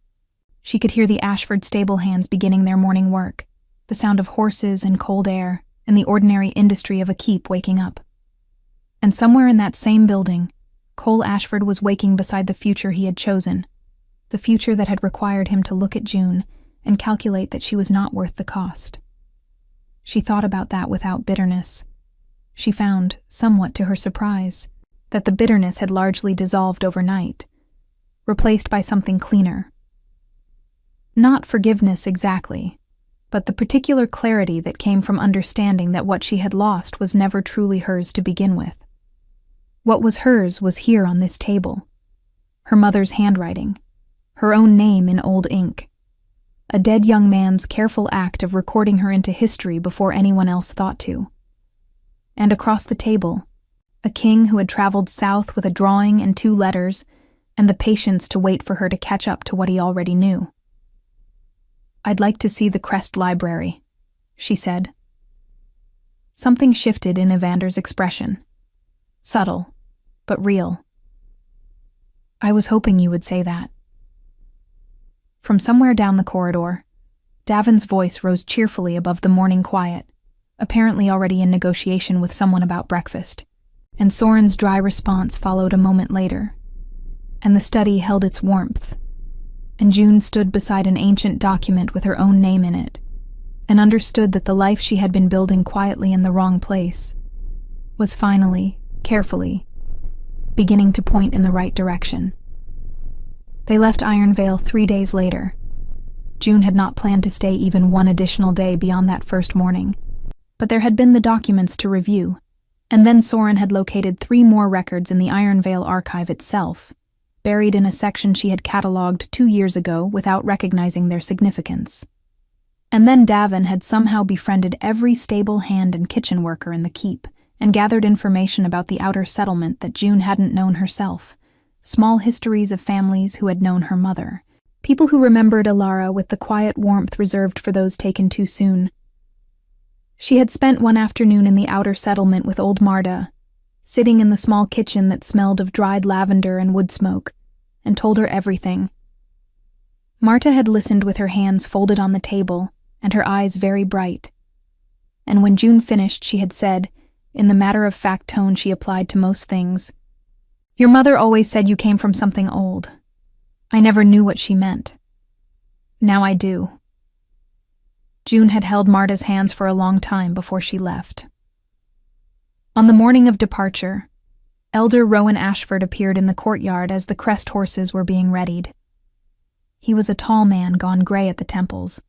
she could hear the Ashford stable hands beginning their morning work, the sound of horses and cold air, and the ordinary industry of a keep waking up. And somewhere in that same building, Cole Ashford was waking beside the future he had chosen, the future that had required him to look at June and calculate that she was not worth the cost. She thought about that without bitterness. She found, somewhat to her surprise, that the bitterness had largely dissolved overnight, replaced by something cleaner. Not forgiveness exactly, but the particular clarity that came from understanding that what she had lost was never truly hers to begin with. What was hers was here on this table. Her mother's handwriting, her own name in old ink, a dead young man's careful act of recording her into history before anyone else thought to. And across the table, a king who had traveled south with a drawing and 2 letters, and the patience to wait for her to catch up to what he already knew. "I'd like to see the Crest Library," she said. Something shifted in Evander's expression. Subtle, but real. "I was hoping you would say that." From somewhere down the corridor, Davin's voice rose cheerfully above the morning quiet, apparently already in negotiation with someone about breakfast, and Soren's dry response followed a moment later, and the study held its warmth, and June stood beside an ancient document with her own name in it, and understood that the life she had been building quietly in the wrong place was finally, carefully, beginning to point in the right direction. They left Iron Vale 3 days later. June had not planned to stay even one additional day beyond that first morning, but there had been the documents to review, and then Soren had located 3 more records in the Iron Vale archive itself, buried in a section she had catalogued 2 years ago without recognizing their significance. And then Davin had somehow befriended every stable hand and kitchen worker in the keep, and gathered information about the outer settlement that June hadn't known herself, small histories of families who had known her mother, people who remembered Alara with the quiet warmth reserved for those taken too soon. She had spent one afternoon in the outer settlement with old Marda, sitting in the small kitchen that smelled of dried lavender and wood smoke, and told her everything. Marta had listened with her hands folded on the table and her eyes very bright. And when June finished, she had said, in the matter-of-fact tone she applied to most things, "Your mother always said you came from something old. I never knew what she meant. Now I do." June had held Marta's hands for a long time before she left. On the morning of departure, Elder Rowan Ashford appeared in the courtyard as the crest horses were being readied. He was a tall man gone gray at the temples,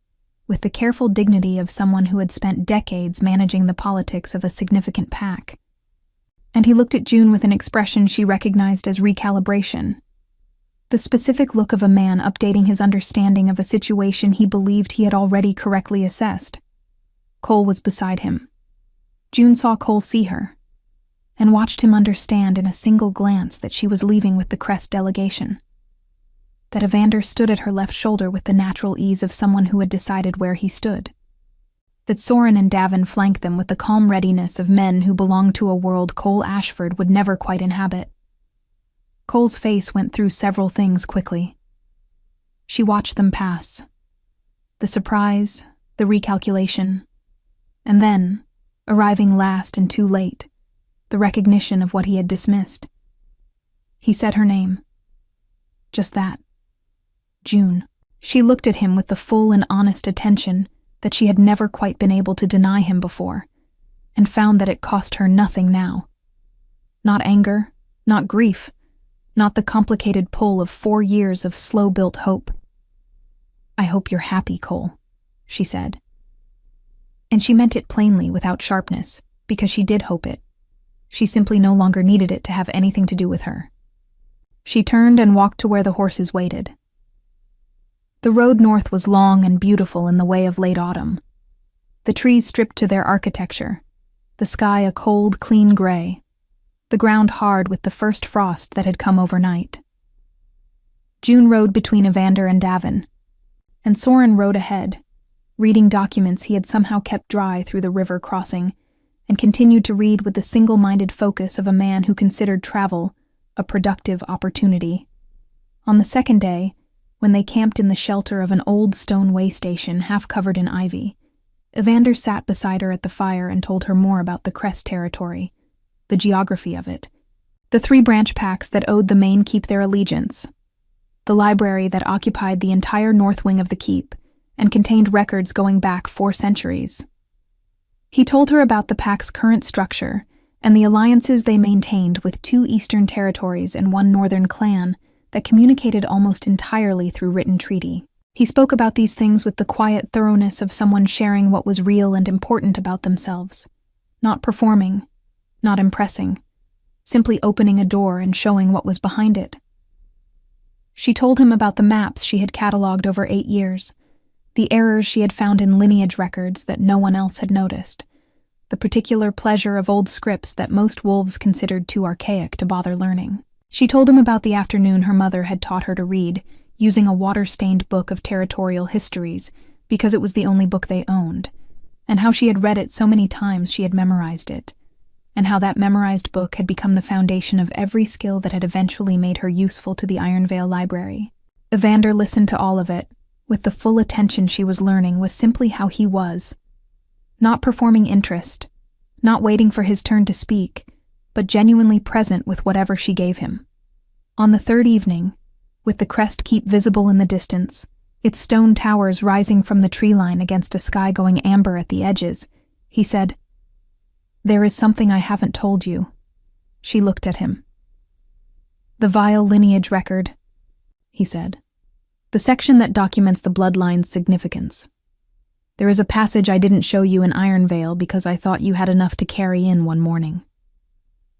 with the careful dignity of someone who had spent decades managing the politics of a significant pack. And he looked at June with an expression she recognized as recalibration, the specific look of a man updating his understanding of a situation he believed he had already correctly assessed. Cole was beside him. June saw Cole see her, and watched him understand in a single glance that she was leaving with the Crest delegation. That Evander stood at her left shoulder with the natural ease of someone who had decided where he stood. That Soren and Davin flanked them with the calm readiness of men who belonged to a world Cole Ashford would never quite inhabit. Cole's face went through several things quickly. She watched them pass. The surprise, the recalculation, and then, arriving last and too late, the recognition of what he had dismissed. He said her name. Just that. June. She looked at him with the full and honest attention that she had never quite been able to deny him before, and found that it cost her nothing now. Not anger, not grief, not the complicated pull of 4 years of slow-built hope. "I hope you're happy, Cole," she said. And she meant it plainly, without sharpness, because she did hope it. She simply no longer needed it to have anything to do with her. She turned and walked to where the horses waited. The road north was long and beautiful in the way of late autumn. The trees stripped to their architecture, the sky a cold, clean gray, the ground hard with the first frost that had come overnight. June rode between Evander and Davin, and Soren rode ahead, reading documents he had somehow kept dry through the river crossing, and continued to read with the single-minded focus of a man who considered travel a productive opportunity. On the second day, when they camped in the shelter of an old stone way station half covered in ivy, Evander sat beside her at the fire and told her more about the Crest territory, the geography of it, the 3 branch packs that owed the main keep their allegiance, the library that occupied the entire north wing of the keep and contained records going back 4 centuries. He told her about the pack's current structure and the alliances they maintained with 2 eastern territories and 1 northern clan that communicated almost entirely through written treaty. He spoke about these things with the quiet thoroughness of someone sharing what was real and important about themselves, not performing, not impressing, simply opening a door and showing what was behind it. She told him about the maps she had catalogued over 8 years, the errors she had found in lineage records that no one else had noticed, the particular pleasure of old scripts that most wolves considered too archaic to bother learning. She told him about the afternoon her mother had taught her to read, using a water-stained book of territorial histories, because it was the only book they owned, and how she had read it so many times she had memorized it, and how that memorized book had become the foundation of every skill that had eventually made her useful to the Ironvale Library. Evander listened to all of it, with the full attention she was learning was simply how he was. Not performing interest, not waiting for his turn to speak, but genuinely present with whatever she gave him. On the 3rd evening, with the Crest keep visible in the distance, its stone towers rising from the tree line against a sky going amber at the edges, he said, "There is something I haven't told you." She looked at him. "The vile lineage record," he said. "The section that documents the bloodline's significance. There is a passage I didn't show you in Ironvale because I thought you had enough to carry in one morning."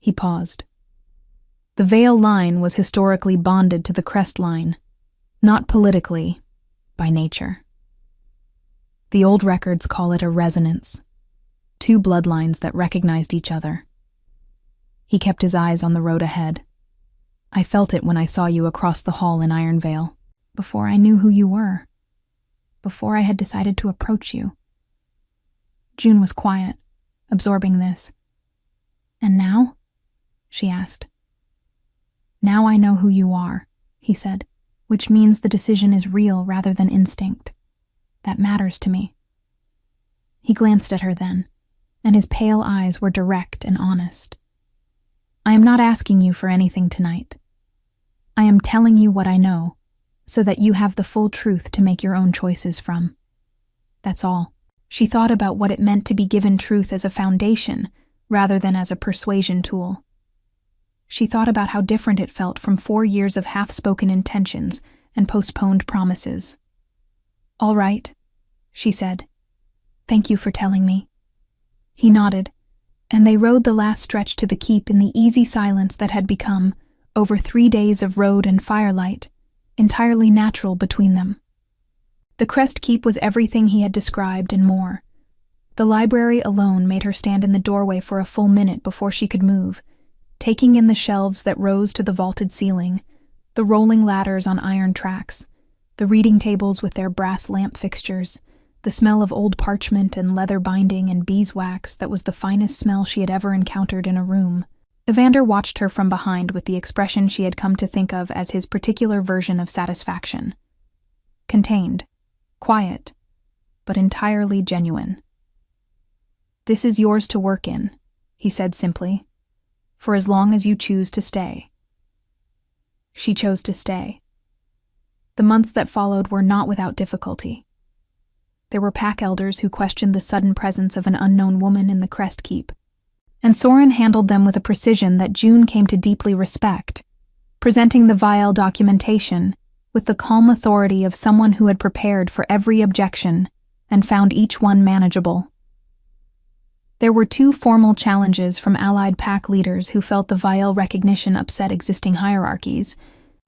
He paused. The Vale line was historically bonded to the Crest line, not politically, by nature. The old records call it a resonance, 2 bloodlines that recognized each other. He kept his eyes on the road ahead. "I felt it when I saw you across the hall in Ironvale, before I knew who you were, before I had decided to approach you." June was quiet, absorbing this. "And now?" she asked. Now I know who you are, he said, which means the decision is real rather than instinct. That matters to me. He glanced at her then, and his pale eyes were direct and honest. I am not asking you for anything tonight. I am telling you what I know, so that you have the full truth to make your own choices from. That's all. She thought about what it meant to be given truth as a foundation, rather than as a persuasion tool. She thought about how different it felt from 4 years of half-spoken intentions and postponed promises. All right, she said. Thank you for telling me. He nodded, and they rode the last stretch to the keep in the easy silence that had become, over 3 days of road and firelight, entirely natural between them. The Crest Keep was everything he had described and more. The library alone made her stand in the doorway for a full minute before she could move, taking in the shelves that rose to the vaulted ceiling, the rolling ladders on iron tracks, the reading tables with their brass lamp fixtures, the smell of old parchment and leather binding and beeswax that was the finest smell she had ever encountered in a room. Evander watched her from behind with the expression she had come to think of as his particular version of satisfaction. Contained, quiet, but entirely genuine. This is yours to work in, he said simply, for as long as you choose to stay. She chose to stay. The months that followed were not without difficulty. There were pack elders who questioned the sudden presence of an unknown woman in the Crest Keep, and Soren handled them with a precision that June came to deeply respect, presenting the vile documentation with the calm authority of someone who had prepared for every objection and found each one manageable. There were 2 formal challenges from allied pack leaders who felt the vile recognition upset existing hierarchies,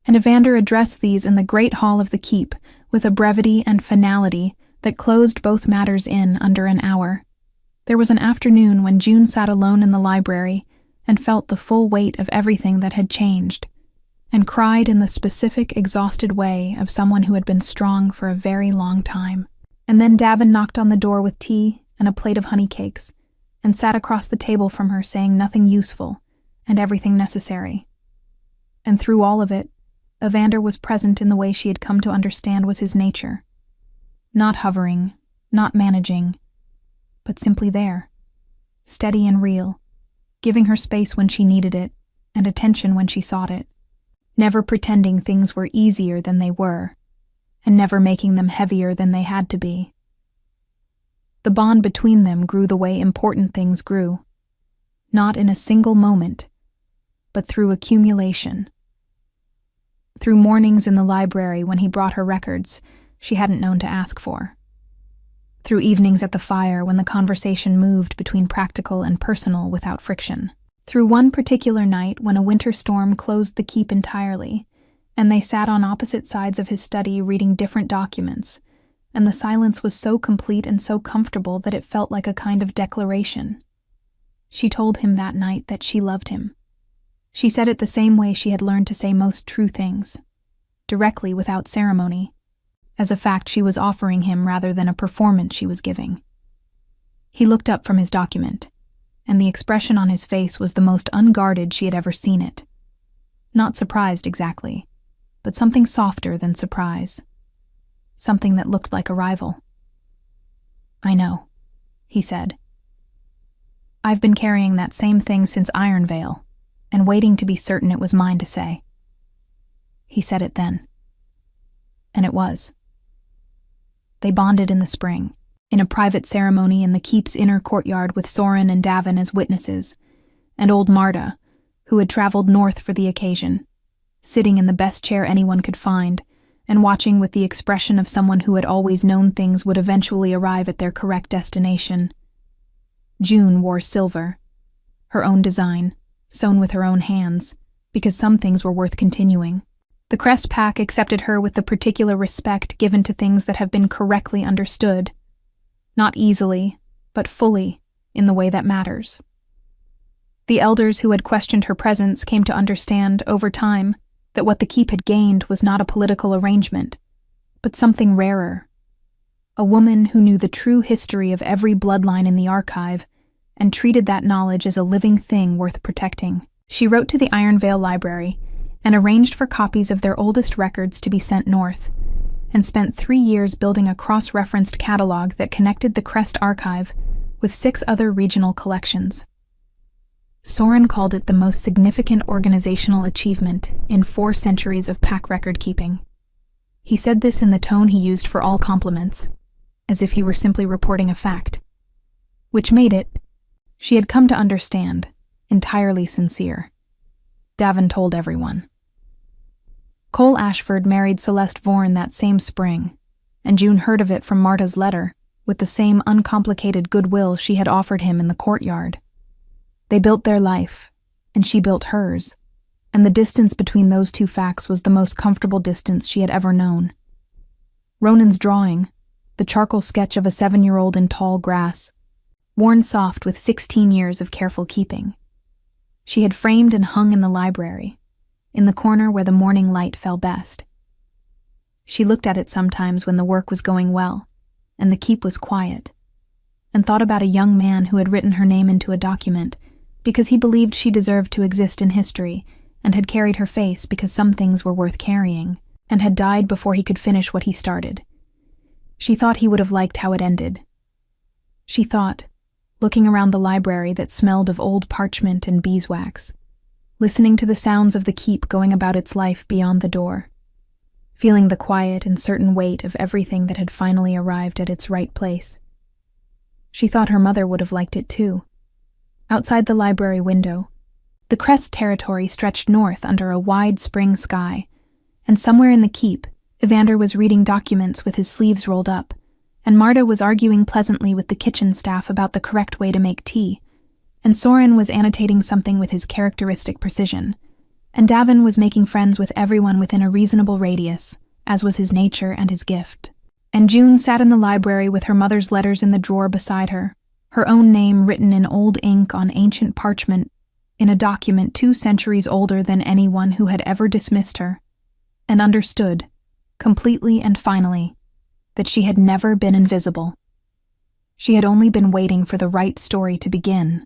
and Evander addressed these in the great hall of the keep with a brevity and finality that closed both matters in under an hour. There was an afternoon when June sat alone in the library and felt the full weight of everything that had changed, and cried in the specific, exhausted way of someone who had been strong for a very long time. And then Davin knocked on the door with tea and a plate of honey cakes, and sat across the table from her saying nothing useful and everything necessary. And through all of it, Evander was present in the way she had come to understand was his nature. Not hovering, not managing, but simply there, steady and real, giving her space when she needed it and attention when she sought it, never pretending things were easier than they were, and never making them heavier than they had to be. The bond between them grew the way important things grew, not in a single moment, but through accumulation. Through mornings in the library when he brought her records she hadn't known to ask for. Through evenings at the fire when the conversation moved between practical and personal without friction. Through one particular night when a winter storm closed the keep entirely, and they sat on opposite sides of his study reading different documents, and the silence was so complete and so comfortable that it felt like a kind of declaration. She told him that night that she loved him. She said it the same way she had learned to say most true things, directly without ceremony, as a fact she was offering him rather than a performance she was giving. He looked up from his document, and the expression on his face was the most unguarded she had ever seen it. Not surprised exactly, but something softer than surprise. Something that looked like arrival. I know, he said. I've been carrying that same thing since Iron Veil, and waiting to be certain it was mine to say. He said it then. And it was. They bonded in the spring, in a private ceremony in the keep's inner courtyard with Soren and Davin as witnesses, and old Marta, who had traveled north for the occasion, sitting in the best chair anyone could find, and watching with the expression of someone who had always known things would eventually arrive at their correct destination. June wore silver, her own design, sewn with her own hands, because some things were worth continuing. The Crest Pack accepted her with the particular respect given to things that have been correctly understood, not easily, but fully, in the way that matters. The elders who had questioned her presence came to understand, over time, that what the keep had gained was not a political arrangement, but something rarer. A woman who knew the true history of every bloodline in the archive and treated that knowledge as a living thing worth protecting. She wrote to the Iron Vale Library and arranged for copies of their oldest records to be sent north, and spent 3 years building a cross-referenced catalog that connected the Crest archive with 6 other regional collections. Soren called it the most significant organizational achievement in 4 centuries of pack record keeping. He said this in the tone he used for all compliments, as if he were simply reporting a fact, which made it, she had come to understand, entirely sincere. Davin told everyone. Cole Ashford married Celeste Vaughan that same spring, and June heard of it from Marta's letter, with the same uncomplicated goodwill she had offered him in the courtyard. They built their life, and she built hers, and the distance between those 2 facts was the most comfortable distance she had ever known. Ronan's drawing, the charcoal sketch of a 7-year-old in tall grass, worn soft with 16 years of careful keeping. She had framed and hung in the library, in the corner where the morning light fell best. She looked at it sometimes when the work was going well, and the keep was quiet, and thought about a young man who had written her name into a document because he believed she deserved to exist in history, and had carried her face because some things were worth carrying, and had died before he could finish what he started. She thought he would have liked how it ended. She thought, looking around the library that smelled of old parchment and beeswax, listening to the sounds of the keep going about its life beyond the door, feeling the quiet and certain weight of everything that had finally arrived at its right place. She thought her mother would have liked it too. Outside the library window, the Crest territory stretched north under a wide spring sky, and somewhere in the keep, Evander was reading documents with his sleeves rolled up, and Marta was arguing pleasantly with the kitchen staff about the correct way to make tea, and Soren was annotating something with his characteristic precision, and Davin was making friends with everyone within a reasonable radius, as was his nature and his gift. And June sat in the library with her mother's letters in the drawer beside her, her own name written in old ink on ancient parchment, in a document 2 centuries older than anyone who had ever dismissed her, and understood, completely and finally, that she had never been invisible. She had only been waiting for the right story to begin.